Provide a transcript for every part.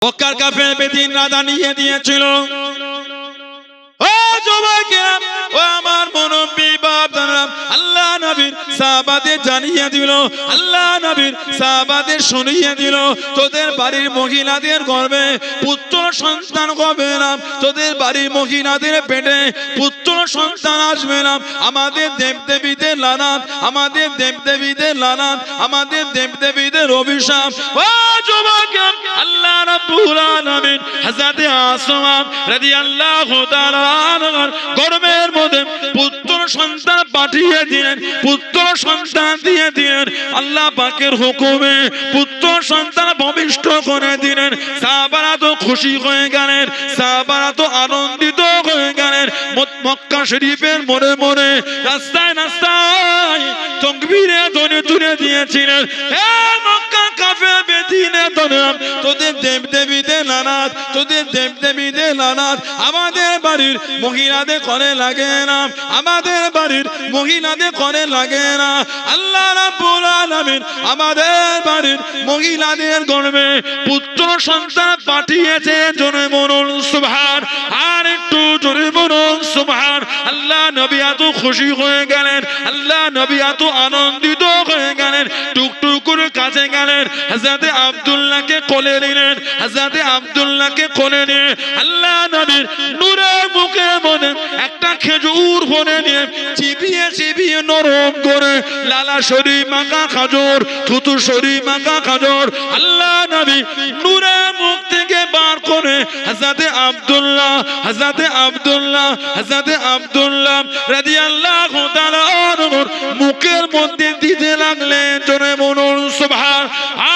মক্কার কাফের বেদিন রাজা নিয়ে দিয়েছিল। ও যুবকেরা, ও আমার মুরব্বি বাপদারা, আল্লাহ নবীর সাহাবাদের জানিয়ে দিল, আল্লাহ নবীর সাহাবাদের শুনিয়ে দিল, তোদের বাড়ির মহিলাদের গর্ভে পুত্র সন্তান হবে না, তোদের বাড়ির মহিলাদের পেটে পুত্র সন্তান আসবে না। আমাদের দেবদেবীদের লানাত, আমাদের দেবদেবীদের লানাত, আমাদের দেবদেবীদের অভিশাপ। ও যুবকেরা, আল্লাহ রাব্বুল আলামিন হযরত আসমা রাদিয়াল্লাহু তাআলা গর্ভের মধ্যে পুত্র সন্তান পাঠিয়ে দিলেন, পুত্র সন্তান দিয়ে দিলেন। আল্লাহ পাকের হুকুমে পুত্র সন্তান ভূমিষ্ঠ করে দিলেন। সাহাবারা তো খুশি হয়ে গেলেন, সাহাবারা তো আনন্দিত হয়ে গেলেন। মক্কা শরীফের মোড়ে মোড়ে, রাস্তায় রাস্তায় তাকবীরে ধ্বনি তুলে দিয়েছিলেন। হে মক্কা কাফের বেদিনে তোরা, তোদের দেবদেবীদের লানাত, তোদের দেবদেবীদের লানাত আমাদের বাড়ির মহিলাদের করে লাগে না, আমাদের বাড়ির মহিলাদের করে লাগে না। আল্লাহ রাব্বুল আলামিন আমাদের বাড়ির মহিলাদের গর্ভে পুত্র সন্তান পাঠিয়েছে। জোরে বলুন সুবহান, আর একটু জোরে বলুন সুবহান। আল্লাহ নবী এত খুশি হয়ে গেলেন, আল্লাহ নবী এত আনন্দিত হয়ে গেলেন, টুকটুক করে কাছে গেলেন, হযরত আব্দুল্লাহকে কোলে নিলেন, হযরত আব্দুল্লাহকে কোলে নিয়ে আল্লাহ নবীর নূরের মুখে মনে একটা খেজুর ভরে নিয়ে চিবিয়ে চিবিয়ে নরম করে লালা শরী মাখা খাজুর, থুতু শরী মাখা খাজুর আল্লাহ নবী নূরের মুখ থেকে বার করে হযরত আব্দুল্লাহ, হযরত আব্দুল্লাহ, হযরত আব্দুল্লাহ রাদিয়াল্লাহু তাআলা আনহুর মুখের মধ্যে দিতে লাগলেন। জোরে বলুন সুবহান,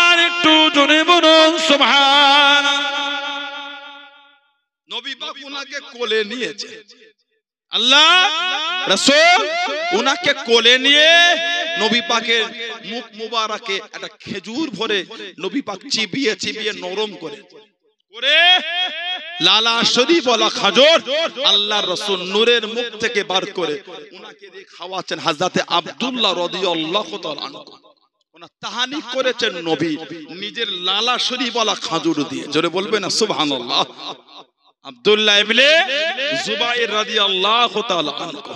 আর একটু জোরে বলুন সুবহান। নবী পাক উনাকে কোলে নিয়েছে, আল্লাহ রাসূল উনাকে কোলে নিয়ে নবী পাকের মুখ মুবারকে একটা খেজুর ভরে নবী পাক চিবিয়ে চিবিয়ে নরম করে লালা শরীফ ওয়ালা খাজুর আল্লাহর রাসূল নূরের মুখ থেকে বার করে উনাকে দিয়ে খাওয়াচ্ছেন। হযরত আব্দুল্লাহ রাদিয়াল্লাহু তাআলা আনহু ওনার তাহানি করেছেন নবী নিজের লালা শরীফ ওয়ালা খাজুর দিয়ে। জোরে বলবেন না সুবহানাল্লাহ। আব্দুল্লাহ ইবনে জুবাইর রাদিয়াল্লাহু তাআলা আনহু,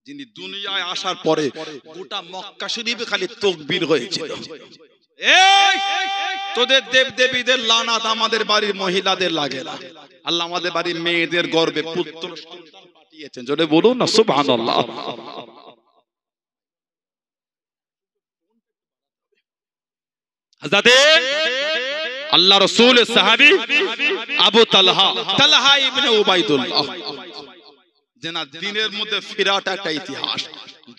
যিনি দুনিয়ায় আসার পরে গোটা মক্কা শরীফে খালি তাকবীর হয়েছিল। এই তোদের দেবদেবীদের লানাত আমাদের বাড়ির মহিলাদের লাগে না, আল্লাহ আমাদের বাড়ির মেয়েদের গর্ভে পুত্র সন্তান পাঠিয়েছেন। জোরে বলুন না সুবহানাল্লাহ। হযরত আল্লাহ রাসূলের সাহাবী আবু তালহা, তালহা ইবনে উবাইদুল্লাহ, যেনা দিনের মধ্যে ফিরাট একটা ইতিহাস।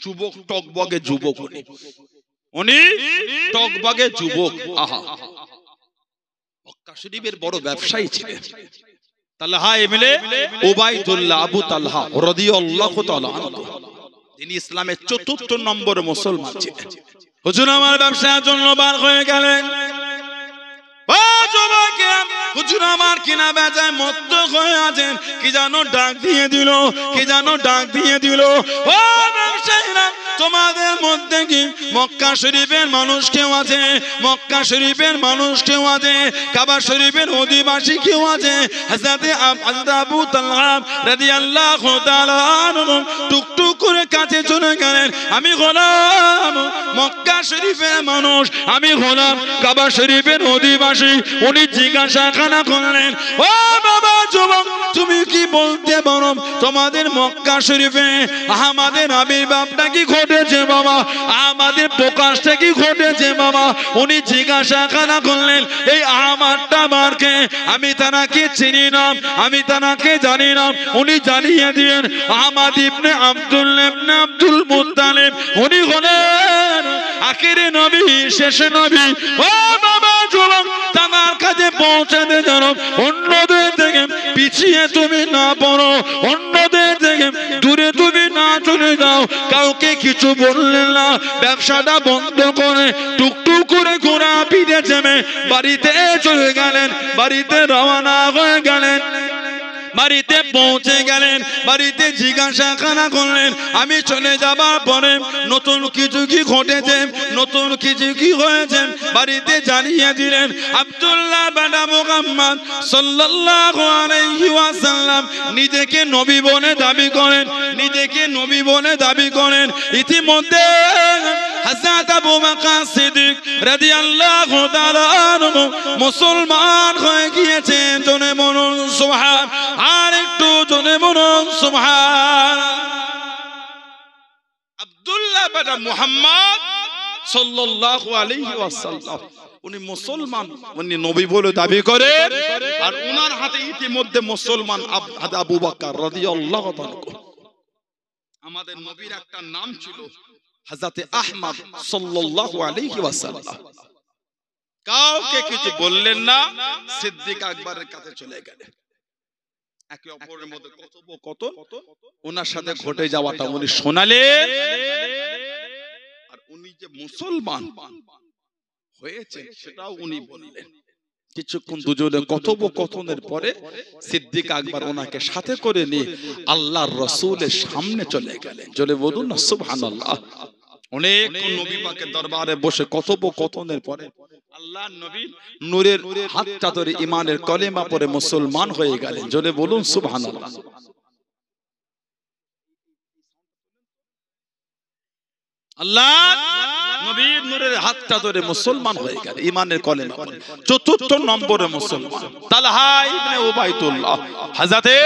যুবক, টকবগে যুবক, উনি টকবগে যুবক। আহা, মক্কা শরীফের বড় ব্যবসায়ী ছিলেন তালহা ইবনে উবাইদুল্লাহ আবু তালহা রাদিয়াল্লাহু তাআলা আনহু, যিনি ইসলামের ৪র্থ নম্বর মুসলমান ছিলেন। হুজুর আমার ব্যবসার জন্য বার হয়ে গেলেন। হুজুর আমার কিনা বেচায় মত্ত হয়ে আছেন, কি জানো ডাক দিয়ে দিল, কি জানো ডাক দিয়ে দিল। ও ব্যবসায়ীরা, তোমাদের মধ্যে কি মক্কা শরীফের মানুষ কেউ আছে? মক্কা শরীফের মানুষ কেউ আছে? কাবা শরীফের অধিবাসী কেউ আছে? হযরত আবু তালহা রাদিয়াল্লাহু তাআলা আনহু টুকটুক করে কাছে চলে গেলেন। আমি গোলাম মক্কা শরীফের মানুষ, আমি গোলাম কাবা শরীফের অধিবাসী। উনি জিজ্ঞাসা করলেন, ও বাবা যুবক, তুমি কি বলতে পারো তোমাদের মক্কা শরীফে আমাদের আবির্ভাবটা কি ঘটেছে বাবা? আমাদের প্রকাশটা কি ঘটেছে বাবা? উনি জিজ্ঞাসা করলেন, এই আমারটা মারকে আমি তানাকে চিনি না, আমি তানাকে জানি না। উনি জানিয়ে দিলেন আহমদ ইবনে আব্দুল্লাহ ইবনে আব্দুল মুত্তালিব, উনি হলেন আখিরি নবী, শেষ নবী। ও বাবা যুবক, তার কাছে পৌঁছাতে জানো, অন্যদের থেকে পিছিয়ে তুমি না পড়ো, অন্যদের থেকে দূরে তুমি না চলে যাও। কাউকে কিছু বললেন না, ব্যবসাটা বন্ধ করে টুকটুক করে ঘোরা পিঠে চেপে বাড়িতে চলে গেলেন, বাড়িতে রওনা হয়ে গেলেন। বাড়িতে পৌঁছে গেলেন, বাড়িতে জিজ্ঞাসা করলেন, আমি চলে যাবার পরে নতুন কিছু কি ঘটেছে, নতুন কি হয়েছে বাড়িতে জানিয়ে দিলেন। আব্দুল্লাহ বেটা মুহাম্মদ সাল্লাল্লাহু আলাইহি ওয়াসাল্লাম নিজেকে নবী বলে দাবি করেন, নিজেকে নবী বলে দাবি করেন। ইতিমধ্যে হযরত আবু বকর সিদ্দিক রাদিয়াল্লাহু তাআলা আনহু মুসলমান হয়ে গিয়েছেন। জোরে বলুন সুবহান, আর একটু জোরে বলুন সুবহান। আব্দুল্লাহ বেটা মুহাম্মদ সাল্লাল্লাহু আলাইহি ওয়াসাল্লাম উনি মুসলমান, উনি নবী বলে দাবি করেন, আর উনার হাতে ইতিমধ্যে মুসলমান আবু বকর রাদিয়াল্লাহু তাআলা। আমাদের নবীর একটা নাম ছিল হযরত আহমদ সাল্লাল্লাহু আলাইহি ওয়াসাল্লাম। কাউকে কিছু বললেন না, সিদ্দিক আকবরের কাছে চলে গেলেন। একে অপরের মধ্যে কথোপকথন ওনার সাথে ঘটে যাওয়াটা উনি শোনালেন, আর উনি যে মুসলমান হয়েছে সেটাও উনি বললেন। কিছুক্ষণ দুজনে কথোপকথনের পরে সিদ্দিক আকবর ওনাকে সাথে করে নিয়ে আল্লাহর রাসূলের সামনে চলে গেলেন। চলে বলুন না সুবহানাল্লাহ। অনেক নবী পাকের দরবারে বসে কথোপকথনের পরে আল্লাহর নবী নূরের হাতটা ধরে ঈমানের কলেমা পড়ে মুসলমান হয়ে গেলেন। জোরে বলুন সুবহানাল্লাহ। আল্লাহ নবীর নূরের হাতটা ধরে মুসলমান হয়ে গেল, ঈমানের কলেমা পড়ে। চতুর্থ নম্বরে মুসলমান তালহা ইবনে উবাইদুল্লাহ, হযরতে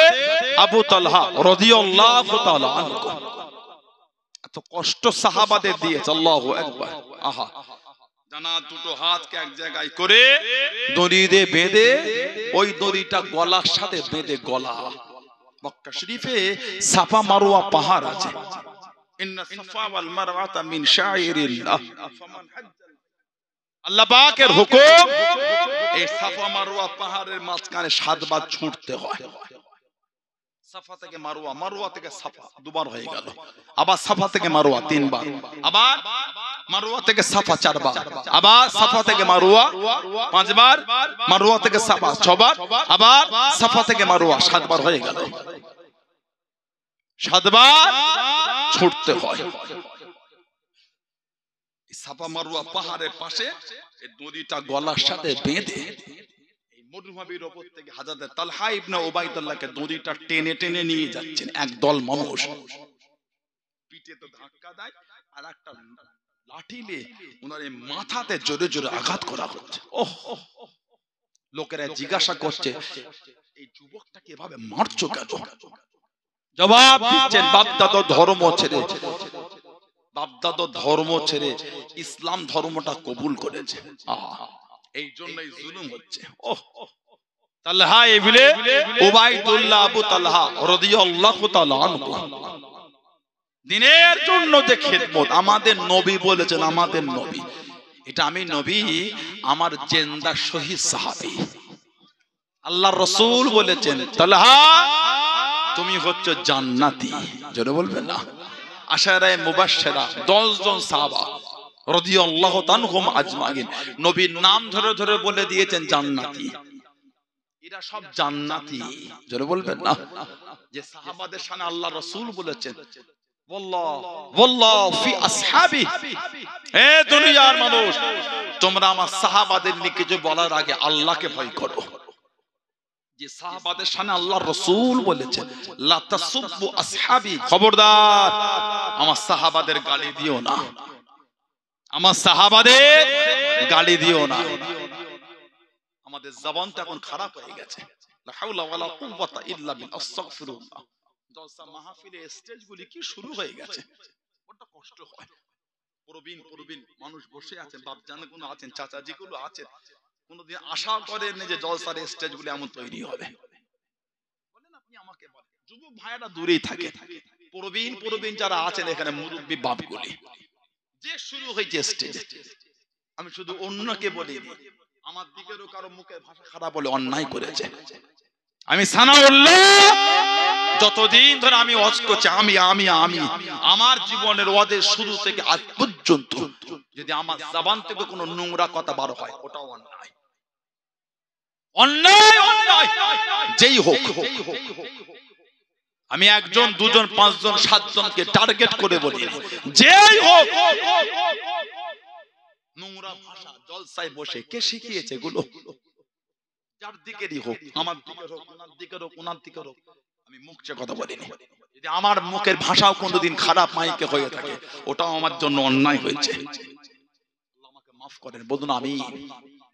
আবু তালহা রাদিয়াল্লাহু তাআলা আনহু। এত কষ্ট সাহাবাদের দিয়েছে, আল্লাহু আকবার। আহা, জানা দুটো হাতকে এক জায়গায় করে দড়ি দিয়ে বেঁধে, ওই দড়িটা গলার সাথে বেঁধে গলা। মক্কা শরীফে সাফা মারওয়া পাহাড় আছে। ইন্না সাফা ওয়াল মারওয়াতা মিন শাইরিল্লাহ ফামান হাজ্জা, আল্লাহ পাকের হুকুম এই সাফা মারওয়া পাহাড়ের মাঝখানে 7 বার ছুটতে হয়। সাফা থেকে মারওয়া, মারওয়া থেকে সাফা দুবার হয়ে গেল। আবার সাফা থেকে মারওয়া 3 বার, আবার মারওয়া থেকে সাফা 4 বার, আবার সাফা থেকে মারওয়া 5 বার, মারওয়া থেকে সাফা 6 বার, আবার সাফা থেকে মারওয়া 7 বার হয়ে গেল। 7 বার ছুটতে হয়। সাফা মারওয়া পাহাড়ের পাশে এই নদীটা গলার সাথে বেঁধে মরুভূমির উপর থেকে হযরত তালহা ইবনে উবাইদুল্লাহকে দড়িটা টেনে টেনে নিয়ে যাচ্ছেন একদল মানুষ। পিঠে তো ধাক্কা দেয়, আর একটা লাঠি নিয়ে ওনার মাথাতে জোরে জোরে আঘাত করা হচ্ছে। ওহ, লোকেরা জিজ্ঞাসা করছে এই যুবকটাকে এভাবে মারছো কেন? জবাব দিচ্ছেন বাপদাদা ধর্ম ছেড়ে, বাপদাদা ধর্ম ছেড়ে ইসলাম ধর্মটা কবুল করেছে, এই জন্যই জুলুম হচ্ছে। ওহ, তালহা ইবনে উবাইদুল্লাহ আবু তালহা রাদিয়াল্লাহু তাআলা আনহু দিনের জন্য যে খিদমত, আমাদের নবী বলেছেন, আমাদের নবী, এটা আমি নবী আমার জিন্দা শহীদ সাহাবী। আল্লাহর রাসূল বলেছেন তালহা তুমি হচ্ছে জান্নাতি। জোরে বলবেন না। আশারায়ে মুবাশশিরা 10 জন সাহাবা রাদিয়াল্লাহু তাআনহুম আজমাইন নবীর নাম ধরে ধরে বলে দিয়েছেন জান্নাতি। এরা সব জান্নাতি। জোরে বলবেন না। যে সাহাবাদের সামনে আল্লাহ রাসূল বলেছেন ওয়াল্লাহ ফি আসহাবি, হে দুনিয়ার মানুষ তোমরা আমার সাহাবাদের নিয়ে কিছু বলার আগে আল্লাহকে ভয় করো। যে সাহাবাদের সামনে আল্লাহর রাসূল বলেছেন লা তাসুব্বু আসহাবি, খবরদার আমার সাহাবাদের গালি দিও না, আমার সাহাবাদের গালি দিও না। আমাদের জবানটা এখন খারাপ হয়ে গেছে। লা হাওলা ওয়ালা কুওয়াতা ইল্লা বিল্লাহ, আস্তাগফিরুল্লাহ। জলসা মাহফিলে স্টেজগুলি কি শুরু হয়ে গেছে, বড় কষ্ট হয়। প্রবীণ মানুষ বসে আছেন, বাপজান গুলো আছেন, চাচাজি গুলো আছেন, কোনদিন আশা করেন যে জলসার স্টেজগুলি এমন তৈরি হবে। বলেন আপনি আমাকে বলেন, যুবক ভাইরা দূরেই থাকে, প্রবীণ যারা আছেন এখানে মুরব্বী বাপগুলি, যে শুরু হয়েছে স্টেজে। আমি শুধু অন্যকে বলিনি, আমার দিকেরও কারো মুখে ভাষা খারাপ বলে অন্যায় করেছে। আমি সানাউল্লাহ যতদিন ধরে আমি ওয়াজ করছি, আমি আমার জীবনের ওয়াজের শুরু থেকে আজ পর্যন্ত যদি আমার জবান থেকে কোনো নোংরা কথা বার হয় ওটাও অন্যায়, অন্যায় অন্যায় যেই হোক। আমি 1 জন 2 জন 5 জন 7 জনকে টার্গেট করে বলি, যেই হোক নোংরা ভাষা জলসায় বসে কে শিখিয়েছে এগুলো? যার দিকেরই হোক, আমার দিকের হোক, ওনার দিকের হোক, ওনার দিকের হোক, আমি মুখে কথা বলিনি। যদি আমার মুখের ভাষাও কোনোদিন খারাপ মাইকে হয়ে থাকে, ওটাও আমার জন্য অন্যায় হয়েছে, আল্লাহ আমাকে মাফ করেন, বলুন আমি।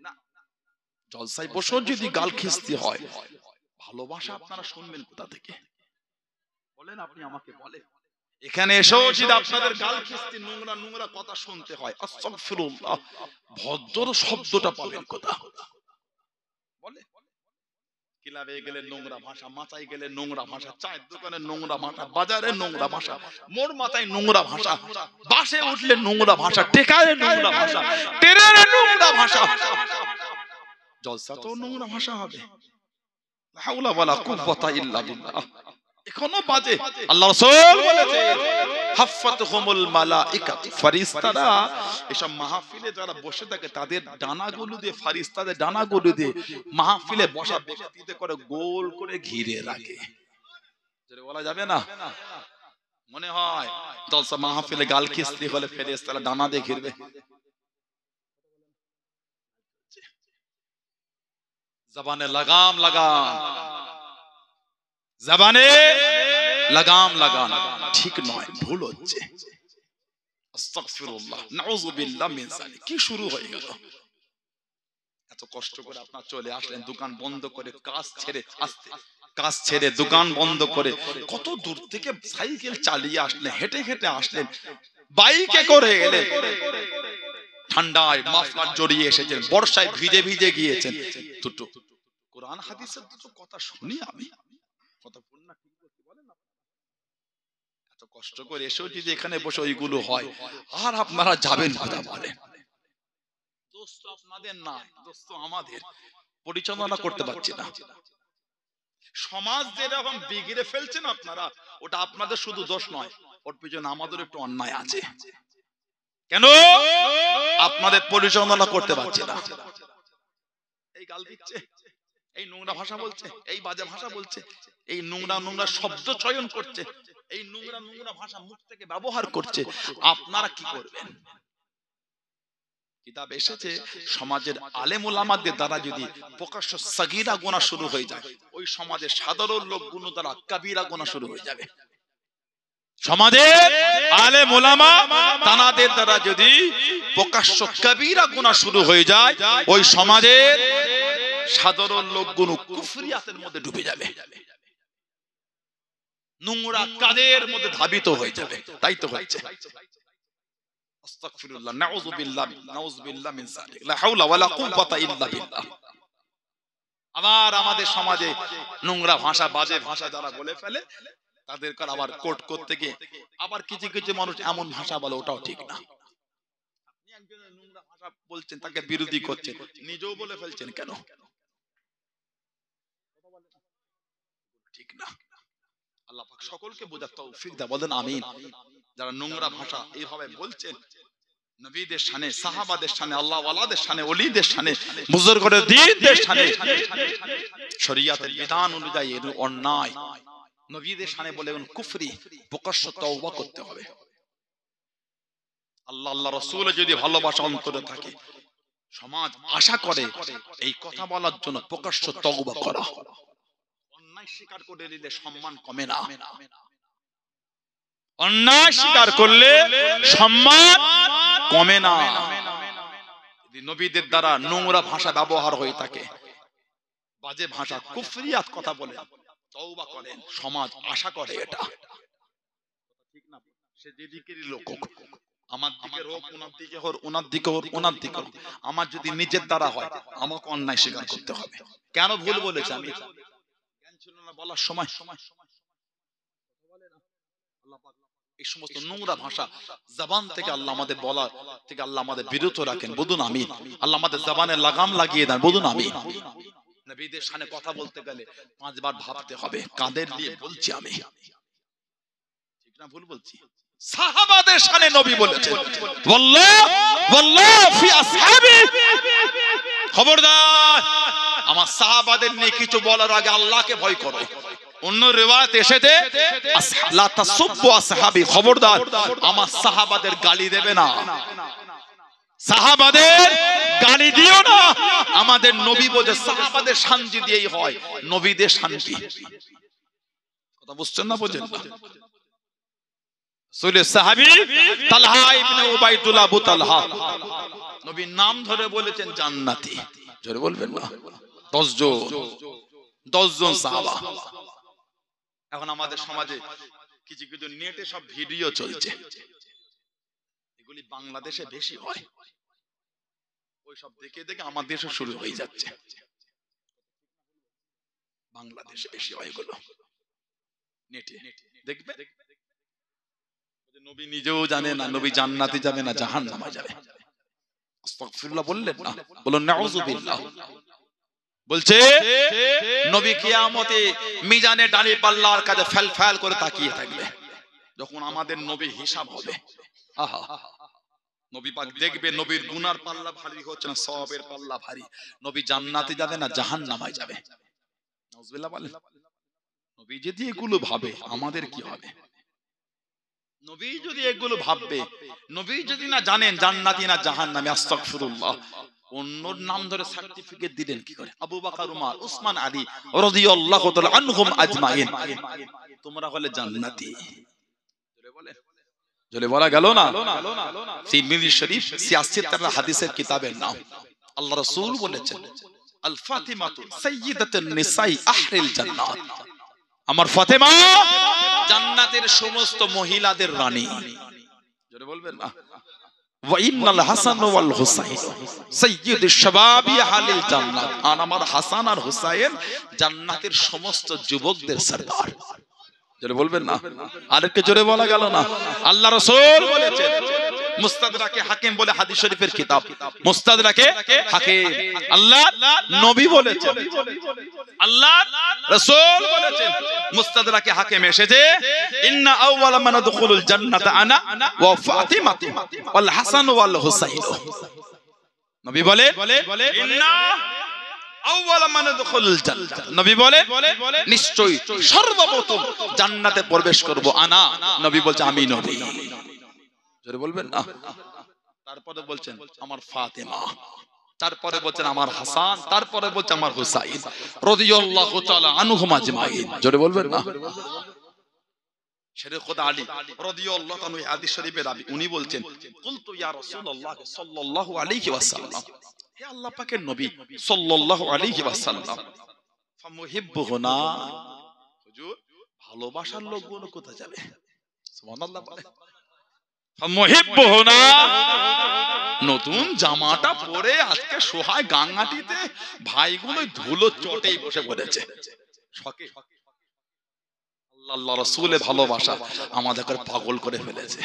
না, জলসায় বসেও যদি গাল খিস্তি হয়, ভালোবাসা আপনারা শুনবেন কোথা থেকে বলেন? আপনি আমাকে বলেন। এখানে এসেও যদি আপনাদের গাল খিস্তি নোংরা নোংরা কথা শুনতে হয়, আস্তাগফিরুল্লাহ, ভদ্র শব্দটা পাবেন কোথা? বলে ক্লাবে গেলে নোংরা ভাষা, মাথায় গেলে নোংরা ভাষা, চায়ের দোকানে নোংরা ভাষা, বাজারে নোংরা ভাষা, মোর মাথায় নোংরা ভাষা, বাসে উঠলে নোংরা ভাষা, টেকারে নোংরা ভাষা, ট্রেনে নোংরা ভাষা, জলসাতেও নোংরা ভাষা হবে। লা হাওলা ওয়ালা কুওয়াতা ইল্লা বিল্লাহ। এখনো বাজে। আল্লাহ রাসূল বলেছেন হাফাতুহুমুল মালাইকাতু, ফেরেশতারা এসব মাহফিলে যারা বসে থাকে তাদের ডানাগুলো দিয়ে, ফেরেশতাদের ডানাগুলো দিয়ে মাহফিলে বসা ব্যক্তিতে করে গোল করে ঘিরে রাখে। যেটা বলা যাবে না, মনে হয় জলসা মাহফিলে গাল খিস্তি হলে ফেরেশতারা ডানা দিয়ে ঘিরবে। জবানে লাগাম লাগান, জবানে লাগাম লাগান, ঠিক নয়, ভুল হচ্ছে। আস্তাগফিরুল্লাহ, নাউযুবিল্লাহ মিন যালিক। কি শুরু হয়ে গেল? এত কষ্ট করে আপনারা চলে আসলেন, দোকান বন্ধ করে, কাজ ছেড়ে আসতে, কাজ ছেড়ে দোকান বন্ধ করে কত দূর থেকে সাইকেল চালিয়ে আসলেন, হেঁটে হেঁটে আসলেন, বাইকে করে এলেন, ঠান্ডায় মাফলার জড়িয়ে এসেছেন, বর্ষায় ভিজে ভিজে গিয়েছেন। দুটো কোরআন হাদিসের দুটো কথা শুনি আমি, কথা বলুন না, ঠিক বলেন না? এত কষ্ট করে এসেও যদি এখানে বসে ওইগুলো হয়, আর আপনারা যাবেন কথা বলেন? দোষ তো আপনাদের না, দোষ তো আমাদের, পরিচালনা করতে পারছি না। সমাজ যেরকম বিগড়ে ফেলছেন আপনারা, ওটা আপনাদের শুধু দোষ নয়, ওর পিছনে আমাদের একটু অন্যায় আছে। কেন? আপনাদের পরিচালনা করতে পারছি না। এই গাল দিচ্ছে, এই নোংরা ভাষা বলছে, এই বাজে ভাষা বলছে, এই নোংরা নোংরা শব্দ চয়ন করছে, এই নোংরা নোংরা ভাষা মুখ থেকে ব্যবহার করছে, আপনারা কি করবেন? কিতাব এসেছে সমাজের আলেম ওলামাদের দ্বারা যদি প্রকাশ্য সাগীরা গুনাহ শুরু হয়ে যায়, ওই সমাজের সাধারণ লোকগুলো দ্বারা কাবীরা গুনাহ শুরু হয়ে যাবে। সমাজের আলেম ওলামা তানাদের দ্বারা যদি প্রকাশ্য কাবীরা গুনাহ শুরু হয়ে যায়, ওই সমাজের সাধারণ লোকগুলো কুফরিয়াতের মধ্যে ডুবে যাবে, নোংরা কাজের মধ্যে ধাবিত হয়ে যাবে। তাই তো হচ্ছে। আস্তাগফিরুল্লাহ, নাউযুবিল্লাহ, নাউযুবিল্লাহ মিন যালিক, লা হাওলা ওয়ালা কুওয়াতা ইল্লা বিল্লাহ। আবার আমাদের সমাজে নোংরা ভাষা, বাজে ভাষা যারা বলে ফেলে, তাদের আবার কোর্ট করতে গিয়ে আবার কিছু কিছু মানুষ এমন ভাষা বলে, ওটাও ঠিক না। আপনি একজনের নোংরা ভাষা বলছেন, তাকে বিরোধী করছেন, নিজেও বলে ফেলছেন, কেন? ঠিক না। আল্লাহ পাক সকলকে বোঝার তৌফিক দান, বলেন আমিন। যারা নোংরা ভাষা এইভাবে বলছেন নবীদের শানে, সাহাবাদের শানে, আল্লাহ ওয়ালাদের শানে, ওলিদের শানে, বুজুর্গদের দ্বীনদের শানে, শরীয়তের বিধান অনুযায়ী এর অন্যায়, নবীদের শানে বলে কুফরি, প্রকাশ্য তওবা করতে হবে। আল্লাহ আল্লাহ রাসূল যদি ভালোবাসা অন্তরে থাকে, সমাজ আশা করে এই কথা বলার জন্য প্রকাশ্য তওবা করা। অন্যায় স্বীকার করে নিলে সম্মান কমে না, অন্যায় স্বীকার করলে সম্মান কমে না। যদি নবীদের দ্বারা নোংরা ভাষা ব্যবহার হয়ে থাকে, বাজে ভাষা, কুফরিয়াত কথা বলে, তওবা করেন, সমাজ আশা করে এটা। ঠিক না? সে যেদিকেরই লোক হোক, আমার দিকে হোক, ওনার দিকে হোক, ওনার দিকে হোক, ওনার দিকে হোক, আমার যদি নিজের দ্বারা হয়, আমাকে অন্যায় স্বীকার করতে হবে। কেন ভুল বলেছে আমি? জ্ঞান ছিল না বলার সময়। এই সমস্ত নোংরা ভাষা জবান থেকে আল্লাহ আমাদের বলার থেকে আল্লাহ আমাদের বিরত রাখেন, বলুন আমিন। আল্লাহ আমাদের জবানে লাগাম লাগিয়ে দেন, বলুন আমিন। নবীদের শানে কথা বলতে গেলে 5 বার ভাবতে হবে, কাদের নিয়ে বলছি আমি, ঠিক না ভুল বলছি? সাহাবাদের শানে নবী বলেছেন, ওয়াল্লাহ ওয়াল্লাহ ফি আসহাবি, খবরদার আমার সাহাবাদের নিয়ে কিছু বলার আগে আল্লাহকে ভয় করো। অন্য রিওয়ায়াতে এসেছে লা তাসুব্বু আসহাবি, খবরদার আমার সাহাবাদের গালি দেবে না। সাহাবাদের গালি দিও না। আমাদের নবী বলে সাহাবাদের শান্তি দিয়েই হয়, নবীদের শান্তি। কথা বুঝছেন না? বোঝেন না? সুলে সাহাবী তালহা ইবনে উবাইদুল্লাহ আবু তালহা, নবীর নাম ধরে বলেছেন জান্নাতি। জোরে বলবেন না? 10 জন সাহাবা। এখন আমাদের সমাজে কিছু কিছু নেটে সব ভিডিও চলছে, এগুলি বাংলাদেশে বেশি হয়। ওই সব দেখে দেখে আমাদের দেশে শুরু হয়ে যাচ্ছে। বাংলাদেশে বেশি হয় এগুলো নেটে দেখবে। নবী নিজেও জানে না নবী জান্নাতে যাবে না জাহান্নামে যাবে। আস্তাগফিরুল্লাহ বললেন না? বলুন নাউযুবিল্লাহ। বলছে নবী কিয়ামতে মিজানে ডালি পাল্লার কাছে ফেল ফেল করে তাকিয়ে থাকবে। যখন আমাদের নবী হিসাব হবে, আহা, নবী পাক দেখবে নবীর গুনার পাল্লা ভারী হচ্ছে না সওয়াবের পাল্লা ভারী। নবী জান্নাতে যাবে না জাহান্নামে যাবে। নাউযুবিল্লাহ বলেন। নবী যদি এগুলো ভাবে আমাদের কি হবে? নবী যদি এগুলো ভাববে, নবী যদি না জানেন জান্নাতি না জাহান্নামী, আস্তাগফিরুল্লাহ, অন্য নাম ধরে সার্টিফিকেট দিলেন কি করে? আবু বকর, উমর, উসমান, আলী রাদিয়াল্লাহু তাআলা আনহুম আজমাইন, তোমরা হলে জান্নাতি। জোরে বলা গেল না? তিরমিজি শরীফ 86 হাদিসের কিতাবের নাম। আল্লাহ রাসূল বলেছেন আল ফাতিমাতু সাইয়্যিদাতুন নিসাই আহরিল জান্নাত, আমার ফাতেমা জান্নাতের সমস্ত মহিলাদের রানী। জোরে বলবেন না? ওয়া ইন্নাল হাসান ওয়াল হুসাইন সাইয়্যিদুশ শাবাবি আহলিল জান্নাত, আর আমার হাসান আর হুসাইন জান্নাতের সমস্ত যুবকদের সরদার। জোরে বলবেন না? আরেকটু জোরে বলা গেল না? আল্লাহ রাসূল বলেছেন, মুস্তাদরাকে হাকিম বলে হাদিস শরীফের কিতাব, মুস্তাদরাকে হাকিম, আল্লাহ নবী বলেছেন, আল্লাহ রাসূল বলেছেন, মুস্তাদরাকে হাকিম এসেছে, ইন্না আউওয়ালা মান আদখুলুল জান্নাতা আনা ওয়া ফাতিমা ওয়াল হাসান ওয়াল হুসাইন। নবী বলে ইন্না আউওয়ালা মান আদখুলুল জান্নাত, নবী বলে নিশ্চয়ই সর্বপ্রথম জান্নাতে প্রবেশ করব আনা, নবী বলছে আমি নবী। জোরে বলবেন না? তারপরে বলছেন আমার ফাতেমা, তারপরে বলছেন আমার হাসান, তারপরে বলছেন আমার হুসাইন রাদিয়াল্লাহু তাআলা আনহুম আজমাইন। জোরে বলবেন না? শেরে খোদা আলী রাদিয়াল্লাহু তাআলা হাদিস শরীফের রাবী, উনি বলছেন কুলতু ইয়া রাসূলুল্লাহ সাল্লাল্লাহু আলাইহি ওয়াসাল্লাম, হে আল্লাহ পাকের নবী সাল্লাল্লাহু আলাইহি ওয়াসাল্লাম, ফামুহিব্বুহুনা, হুজুর ভালোবাসার লোকগুলো কোথায় যাবে? সুবহানাল্লাহ বলে। ফামুহিব্বুহুনা, নতুন জামাটা পরে আজকে সোহায় গাঙ্গাটিতে ভাইগুলো ধুলো চটেই বসে পড়েছে শকে। আল্লাহ রাসূলের ভালোবাসা আমাদেরকে পাগল করে ফেলেছে।